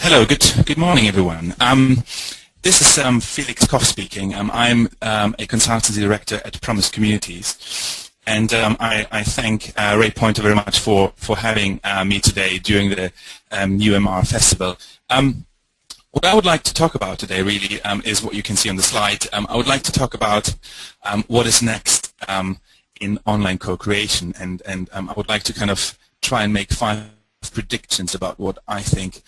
Hello, good morning, everyone. This is Felix Koch speaking. I'm a consultancy director at Promise Communities, and I thank Ray Pointer very much for having me today during the NewMR festival. What I would like to talk about today really is what you can see on the slide. I would like to talk about what is next in online co-creation, and I would like to kind of try and make 5 predictions about what I think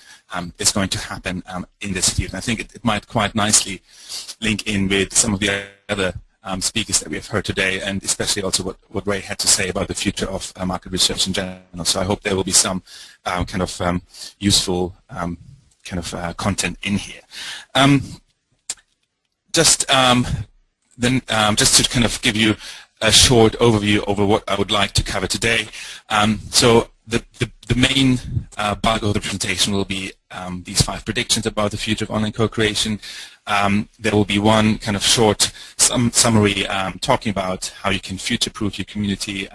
is going to happen in this field. And I think it might quite nicely link in with some of the other speakers that we have heard today, and especially also what Ray had to say about the future of market research in general. So I hope there will be some kind of useful content in here. Just to kind of give you a short overview over what I would like to cover today. So the main bulk of the presentation will be these 5 predictions about the future of online co-creation. There will be one kind of short summary talking about how you can future-proof your community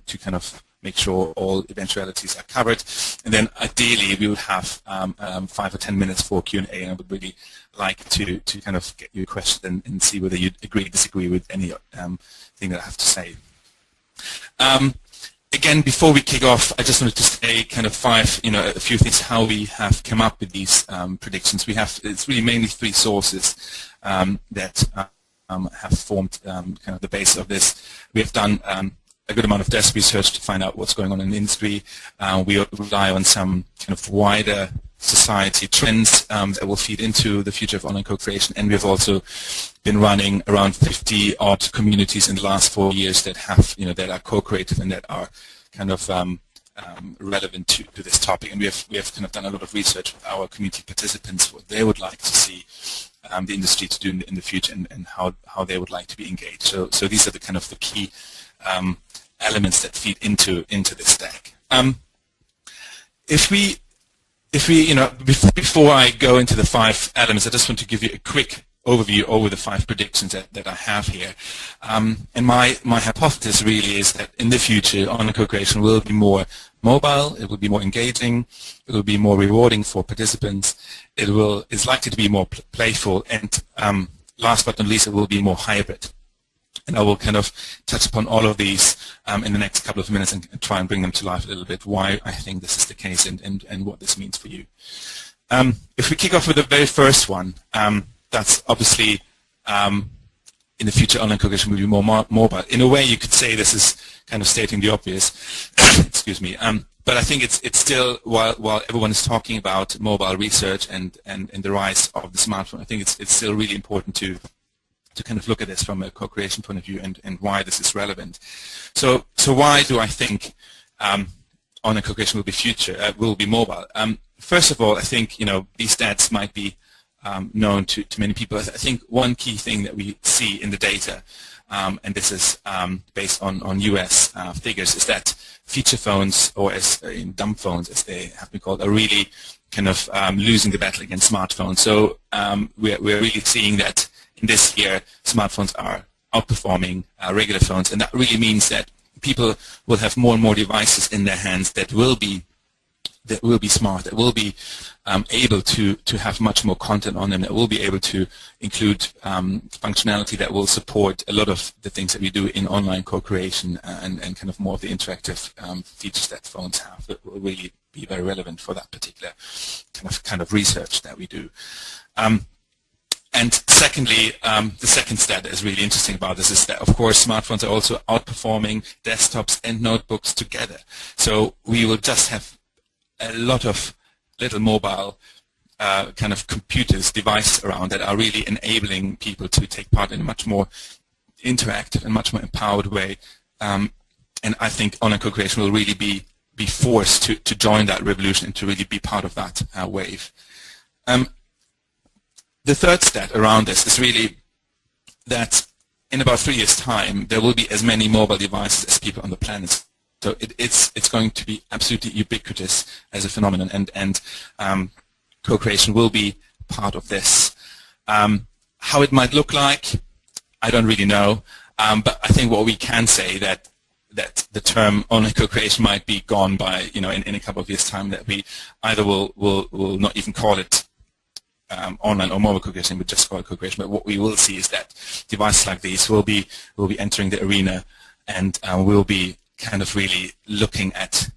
to kind of make sure all eventualities are covered. And then ideally we would have 5 or 10 minutes for Q&A, and I would really like to kind of get your question and see whether you agree or disagree with any thing that I have to say. Again, before we kick off, I just wanted to say kind of a few things how we have come up with these predictions. It's really mainly 3 sources that have formed kind of the base of this. We have done a good amount of desk research to find out what's going on in the industry. We rely on some kind of wider society trends that will feed into the future of online co-creation, and we've also been running around 50 odd communities in the last 4 years that have, that are co-creative and that are kind of relevant to this topic. And we have kind of done a lot of research with our community participants, what they would like to see the industry to do in the future, and how they would like to be engaged. So these are the kind of the key elements that feed into this stack. Before I go into the 5 elements, I just want to give you a quick overview over the 5 predictions that I have here. And my hypothesis really is that in the future, online co-creation will be more mobile, it will be more engaging, it will be more rewarding for participants, it's likely to be more playful, and last but not least, it will be more hybrid. And I will kind of touch upon all of these in the next couple of minutes and try and bring them to life a little bit, why I think this is the case and what this means for you. If we kick off with the very first one, that's obviously in the future online co-creation will be more mobile. In a way, you could say this is kind of stating the obvious. Excuse me. But I think it's still, while everyone is talking about mobile research and the rise of the smartphone, I think it's still really important to kind of look at this from a co-creation point of view and why this is relevant. So why do I think online co-creation will be mobile? First of all, I think these stats might be known to many people. I think one key thing that we see in the data, and this is based on US figures, is that feature phones, or in dumb phones as they have been called, are really kind of losing the battle against smartphones. So we're really seeing that in this year, smartphones are outperforming regular phones, and that really means that people will have more and more devices in their hands that will be smart, that will be able to have much more content on them, that will be able to include functionality that will support a lot of the things that we do in online co-creation and kind of more of the interactive features that phones have that will really be very relevant for that particular kind of research that we do. And secondly, the second stat that is really interesting about this is that, of course, smartphones are also outperforming desktops and notebooks together. So we will just have a lot of little mobile kind of devices around that are really enabling people to take part in a much more interactive and much more empowered way. And I think online co-creation will really be forced to join that revolution and to really be part of that wave. The third stat around this is really that in about 3 years' time, there will be as many mobile devices as people on the planet. So it's going to be absolutely ubiquitous as a phenomenon, and co-creation will be part of this. How it might look like, I don't really know, but I think what we can say that that the term online co-creation might be gone by, in a couple of years' time, that we either will not even call it online or mobile co-creation, we just call it co-creation. But what we will see is that devices like these will be entering the arena, and will be kind of really looking at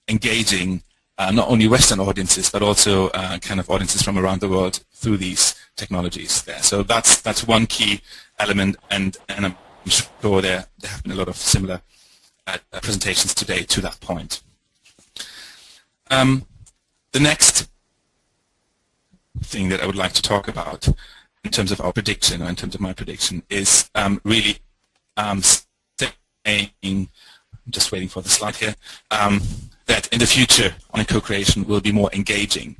engaging not only Western audiences, but also kind of audiences from around the world through these technologies there. So that's one key element, and I'm sure there have been a lot of similar presentations today to that point. The next thing that I would like to talk about in terms of our prediction, or in terms of my prediction, is really saying, I'm just waiting for the slide here, that in the future online co-creation will be more engaging.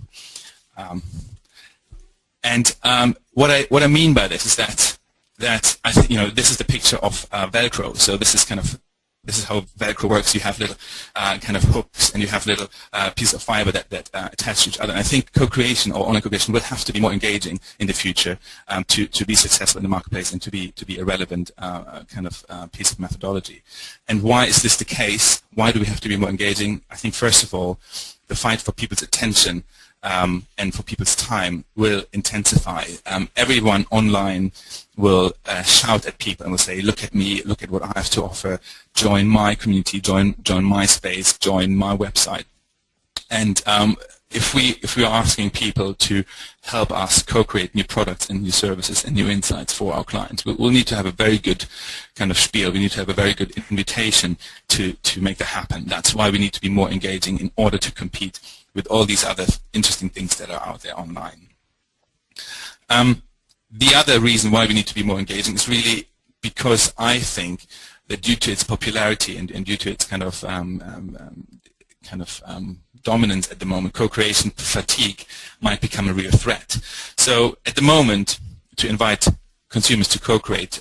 What I mean by this is that I think, this is the picture of Velcro. So this is how Velcro works. You have little kind of hooks, and you have little pieces of fiber that attach to each other. And I think co-creation or online co-creation will have to be more engaging in the future to be successful in the marketplace, and to be a relevant kind of piece of methodology. And why is this the case? Why do we have to be more engaging? I think first of all, the fight for people's attention and for people's time will intensify. Everyone online will shout at people and will say, look at me, look at what I have to offer, join my community, join my space, join my website. And if we are asking people to help us co-create new products and new services and new insights for our clients, we'll need to have a very good kind of spiel. We need to have a very good invitation to make that happen. That's why we need to be more engaging in order to compete with all these other interesting things that are out there online. The other reason why we need to be more engaging is really because I think that due to its popularity and due to its kind of dominance at the moment, co-creation fatigue might become a real threat. So at the moment, to invite consumers to co-create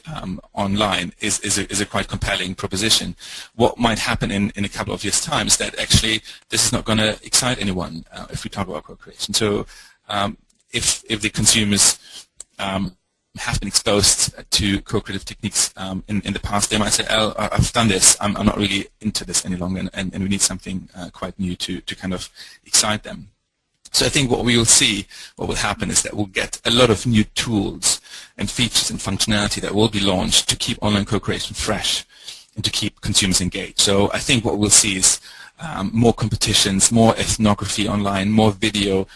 online is a quite compelling proposition. What might happen in a couple of years' time is that actually this is not going to excite anyone if we talk about co-creation. So if the consumers have been exposed to co-creative techniques in the past, they might say, oh, I've done this, I'm not really into this any longer, and we need something quite new to kind of excite them. So I think what we will see, what will happen, is that we'll get a lot of new tools and features and functionality that will be launched to keep online co-creation fresh and to keep consumers engaged. So I think what we'll see is more competitions, more ethnography online, more video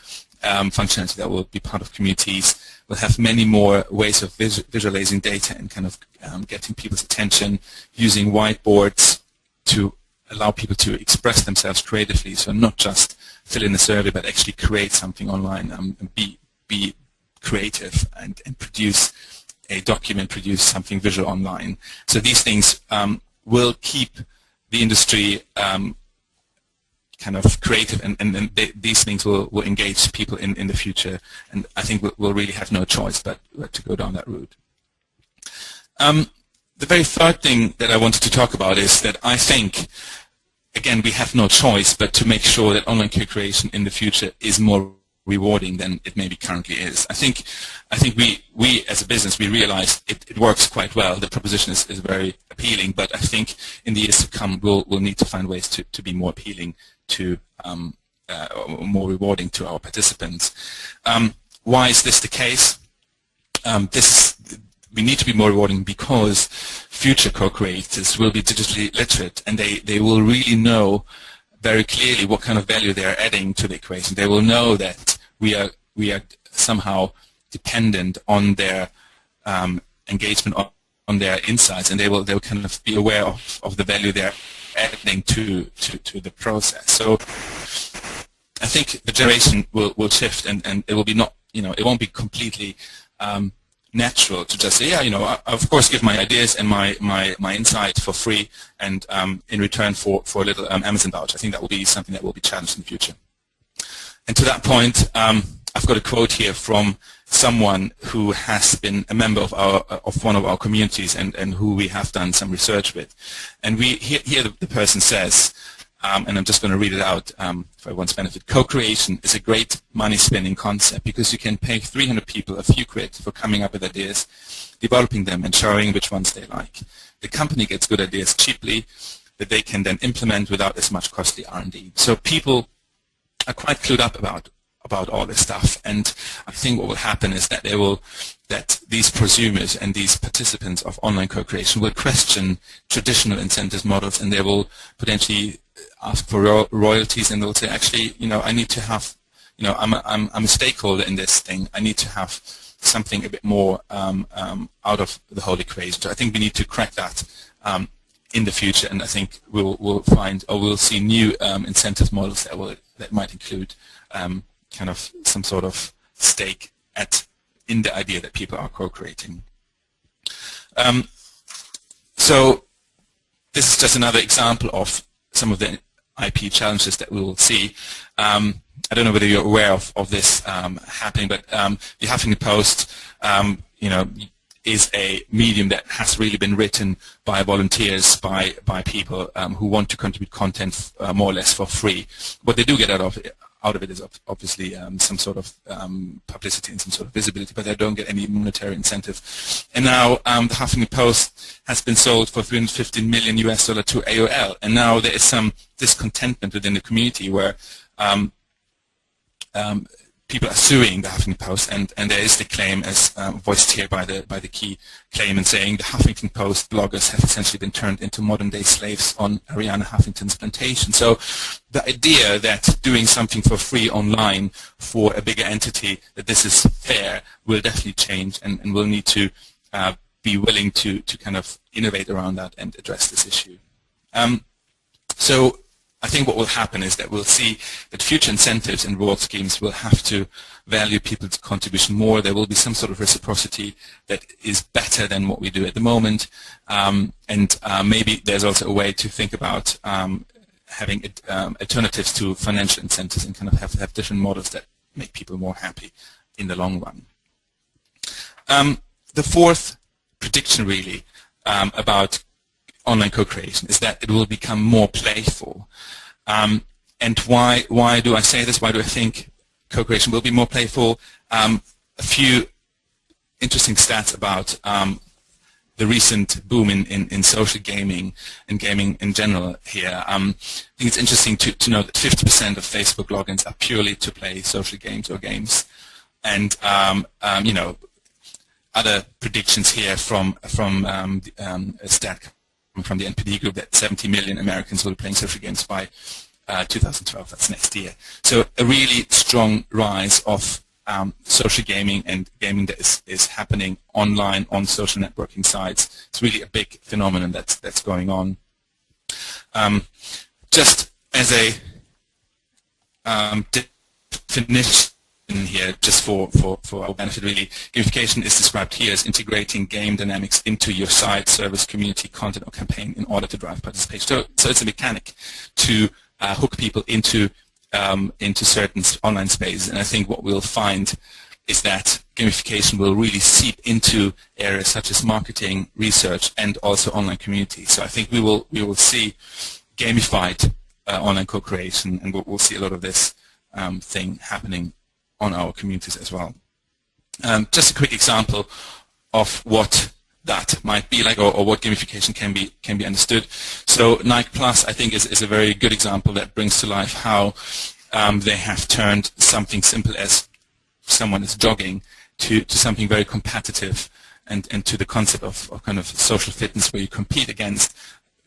functionality that will be part of communities. We'll have many more ways of visualizing data and kind of getting people's attention, using whiteboards to allow people to express themselves creatively. So not just fill in a survey, but actually create something online, and be creative and produce a document, produce something visual online. So these things will keep the industry kind of creative, and these things will engage people in the future, and I think we'll really have no choice but to go down that route. The very third thing that I wanted to talk about is that I think, again, we have no choice but to make sure that online co-creation in the future is more rewarding than it maybe currently is. I think we as a business, we realize it works quite well. The proposition is very appealing, but I think in the years to come we'll need to find ways to be more appealing to more rewarding to our participants. Why is this the case? We need to be more rewarding because future co-creators will be digitally literate, and they will really know very clearly what kind of value they are adding to the equation. They will know that we are somehow dependent on their engagement, on their insights, and they'll kind of be aware of the value they're adding to the process. So I think the generation will shift, and it will be not, it won't be completely natural to just say, yeah, I of course give my ideas and my insight for free, and in return for a little Amazon voucher. I think that will be something that will be challenged in the future. And to that point, I've got a quote here from someone who has been a member of one of our communities and who we have done some research with. And here the person says, and I'm just going to read it out for everyone's benefit: co-creation is a great money-spending concept because you can pay 300 people a few quid for coming up with ideas, developing them, and showing which ones they like. The company gets good ideas cheaply, that they can then implement without as much costly R&D. So people are quite clued up about all this stuff, and I think what will happen is that that these prosumers and these participants of online co-creation will question traditional incentive models, and they will potentially ask for royalties, and they'll say, actually, I need to have, I'm a stakeholder in this thing. I need to have something a bit more out of the whole equation. So I think we need to crack that in the future, and I think we'll find, or we'll see new incentive models that might include kind of some sort of stake in the idea that people are co-creating. So this is just another example of some of the IP challenges that we will see. I don't know whether you're aware of this happening, but the Huffington Post, is a medium that has really been written by volunteers, by people who want to contribute content more or less for free. What they do get out of it is obviously some sort of publicity and some sort of visibility, but they don't get any monetary incentive. And now the Huffington Post has been sold for $315 million to AOL, and now there is some discontentment within the community where people are suing the Huffington Post, and there is the claim, as voiced here by the key claimant, saying the Huffington Post bloggers have essentially been turned into modern-day slaves on Arianna Huffington's plantation. So the idea that doing something for free online for a bigger entity, that this is fair, will definitely change, and we'll need to be willing to kind of innovate around that and address this issue. So I think what will happen is that we'll see that future incentives and reward schemes will have to value people's contribution more. There will be some sort of reciprocity that is better than what we do at the moment. And maybe there's also a way to think about having alternatives to financial incentives and kind of have different models that make people more happy in the long run. The fourth prediction really about online co-creation is that it will become more playful. And why do I say this? Why do I think co-creation will be more playful? A few interesting stats about the recent boom in social gaming and gaming in general here. I think it's interesting to know that 50% of Facebook logins are purely to play social games or games. And other predictions here from a stat from the NPD group that 70 million Americans will be playing social games by 2012, that's next year. So a really strong rise of social gaming and gaming that is happening online on social networking sites. It's really a big phenomenon that's going on. Just as a definition here, just for our benefit really, gamification is described here as integrating game dynamics into your site, service, community, content, or campaign in order to drive participation. So it's a mechanic to hook people into certain online spaces, and I think what we'll find is that gamification will really seep into areas such as marketing, research, and also online community. So I think we will see gamified online co-creation, and we'll see a lot of this thing happening on our communities as well. Just a quick example of what that might be like, or what gamification can be understood. So Nike Plus, I think, is a very good example that brings to life how they have turned something simple as someone is jogging to something very competitive, and to the concept of kind of social fitness, where you compete against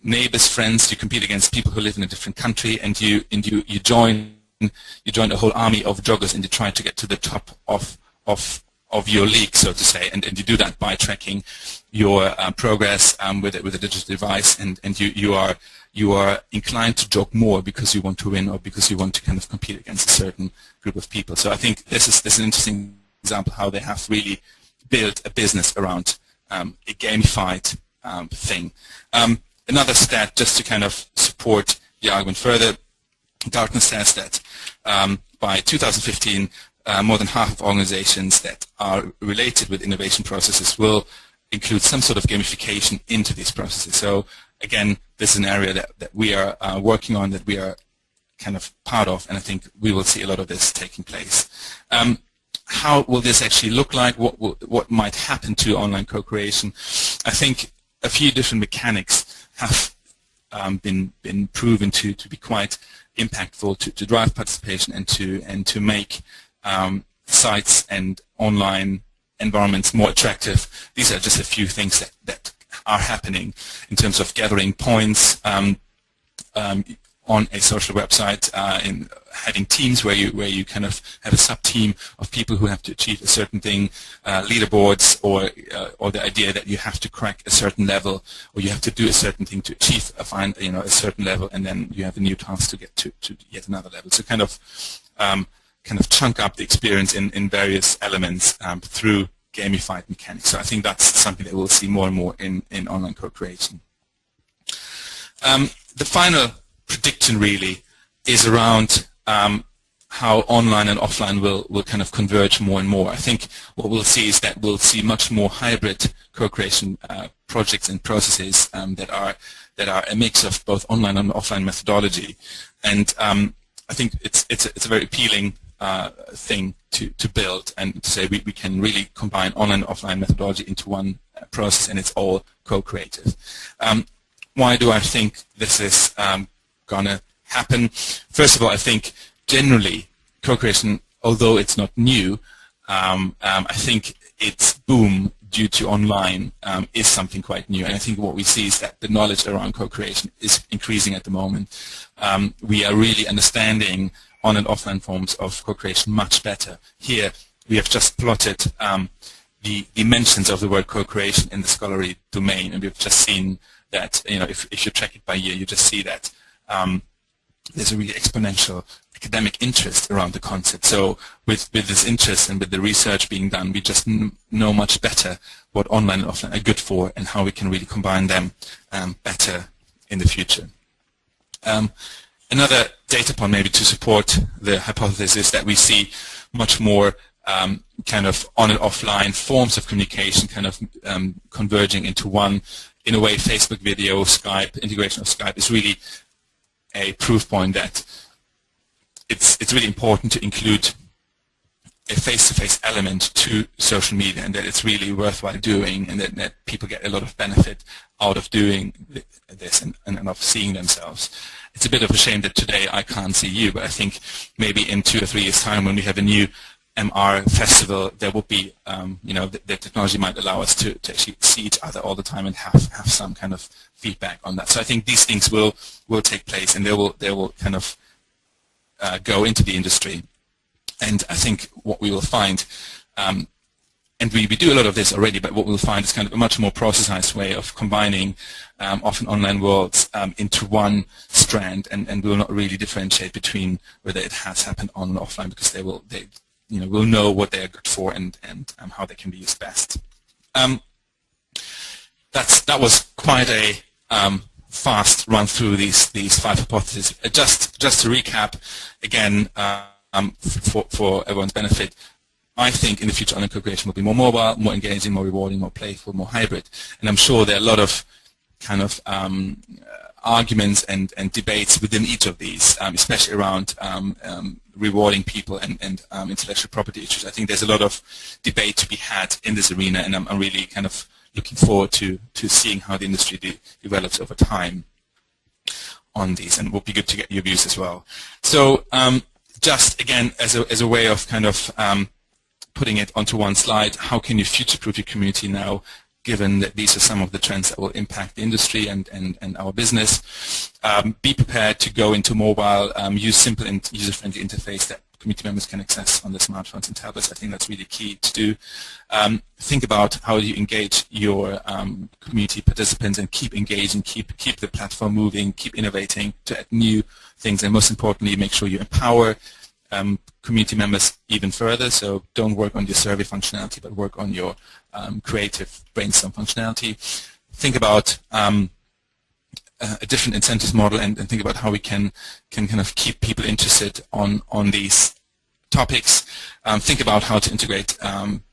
neighbors, friends, you compete against people who live in a different country, and you join a whole army of joggers, and you try to get to the top of your league, so to say, and you do that by tracking your progress with a digital device, and you are inclined to jog more because you want to win, or because you want to kind of compete against a certain group of people. So I think this is an interesting example how they have really built a business around a gamified thing. Another stat, just to kind of support the argument further, Gartner says that by 2015, more than half of organizations that are related with innovation processes will include some sort of gamification into these processes. So again, this is an area that we are working on, that we are kind of part of, and I think we will see a lot of this taking place. How will this actually look like? What might happen to online co-creation? I think a few different mechanics have been proven to be quite impactful to drive participation and to make sites and online environments more attractive. These are just a few things that are happening in terms of gathering points on a social website, in having teams where you kind of have a sub-team of people who have to achieve a certain thing, leaderboards, or the idea that you have to crack a certain level, or you have to do a certain thing to achieve a certain level, and then you have a new task to get to yet another level. So kind of chunk up the experience in various elements through gamified mechanics. So I think that's something that we'll see more and more in online co-creation. The final prediction really is around how online and offline will kind of converge more and more. I think what we'll see is that we'll see much more hybrid co-creation projects and processes that are a mix of both online and offline methodology, and I think it's a very appealing thing to build and to say we can really combine online and offline methodology into one process, and it's all co-creative. Why do I think this is going to happen? First of all, I think generally co-creation, although it's not new, I think its boom due to online is something quite new, and I think what we see is that the knowledge around co-creation is increasing at the moment. We are really understanding on and offline forms of co-creation much better. Here we have just plotted the dimensions of the word co-creation in the scholarly domain, and we've just seen that, if you track it by year, you just see that there's a really exponential academic interest around the concept. So with this interest and with the research being done, we just know much better what online and offline are good for and how we can really combine them better in the future. Another data point maybe to support the hypothesis is that we see much more kind of on and offline forms of communication kind of converging into one. In a way, Facebook video, Skype, integration of Skype is really a proof point that it's really important to include a face-to-face element to social media, and that it's really worthwhile doing, and that people get a lot of benefit out of doing this and of seeing themselves. It's a bit of a shame that today I can't see you, but I think maybe in 2 or 3 years' time, when we have a new MR festival, there will be, the technology might allow us to actually see each other all the time and have some kind of feedback on that. So I think these things will take place, and they will kind of go into the industry. And I think what we will find, and we do a lot of this already, but what we'll find is kind of a much more processized way of combining often online worlds into one strand, and we'll not really differentiate between whether it has happened on or offline, because they will know what they are good for and how they can be used best. That was quite a fast run through these 5 hypotheses. Just to recap again, for everyone's benefit, I think in the future online co-creation will be more mobile, more engaging, more rewarding, more playful, more hybrid, and I'm sure there are a lot of kind of arguments and debates within each of these, especially around rewarding people and intellectual property issues. I think there's a lot of debate to be had in this arena, and I'm really kind of looking forward to seeing how the industry develops over time on these, and it would be good to get your views as well. So just again, as a way of kind of putting it onto one slide, how can you future-proof your community now, given that these are some of the trends that will impact the industry and our business? Be prepared to go into mobile, use simple and user-friendly interface that community members can access on their smartphones and tablets. I think that's really key to do. Think about how you engage your community participants and keep engaging, keep the platform moving, keep innovating to add new things, and most importantly, make sure you empower community members even further. So don't work on your survey functionality, but work on your creative brainstorm functionality. Think about a different incentives model, and think about how we can kind of keep people interested on these topics. Think about how to integrate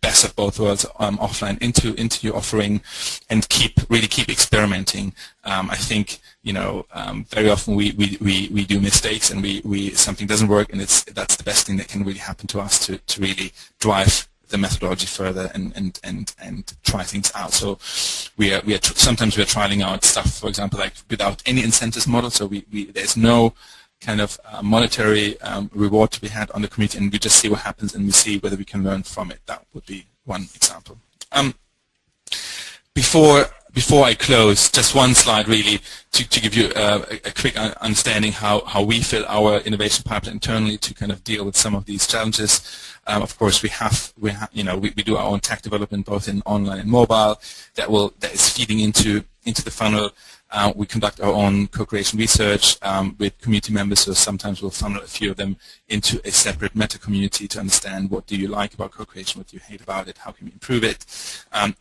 best of both worlds offline into your offering, and really keep experimenting. I think very often we do mistakes, and something doesn't work, and that's the best thing that can really happen to us to really drive the methodology further and try things out. So sometimes we are trialing out stuff, for example, like without any incentives model. So there's no kind of monetary reward to be had on the community, and we just see what happens and we see whether we can learn from it. That would be one example. Before I close, just one slide really to give you a quick understanding how we fill our innovation pipeline internally to kind of deal with some of these challenges. Of course, we do our own tech development both in online and mobile. That is feeding into the funnel. We conduct our own co-creation research with community members, so sometimes we'll funnel a few of them into a separate meta community to understand what do you like about co-creation, what do you hate about it, how can we improve it.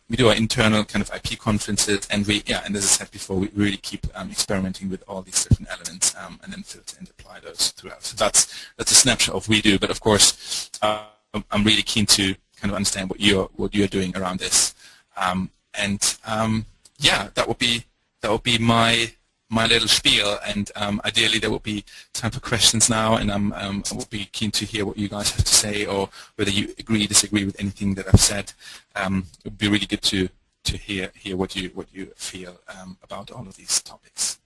We do our internal kind of IP conferences, and and as I said before, we really keep experimenting with all these different elements and then filter and apply those throughout. So that's a snapshot of what we do, but of course I'm really keen to kind of understand what you're doing around this. Yeah, that would be my little spiel, and ideally there will be time for questions now, and I would be keen to hear what you guys have to say, or whether you agree, disagree with anything that I've said. It would be really good to hear what you feel about all of these topics.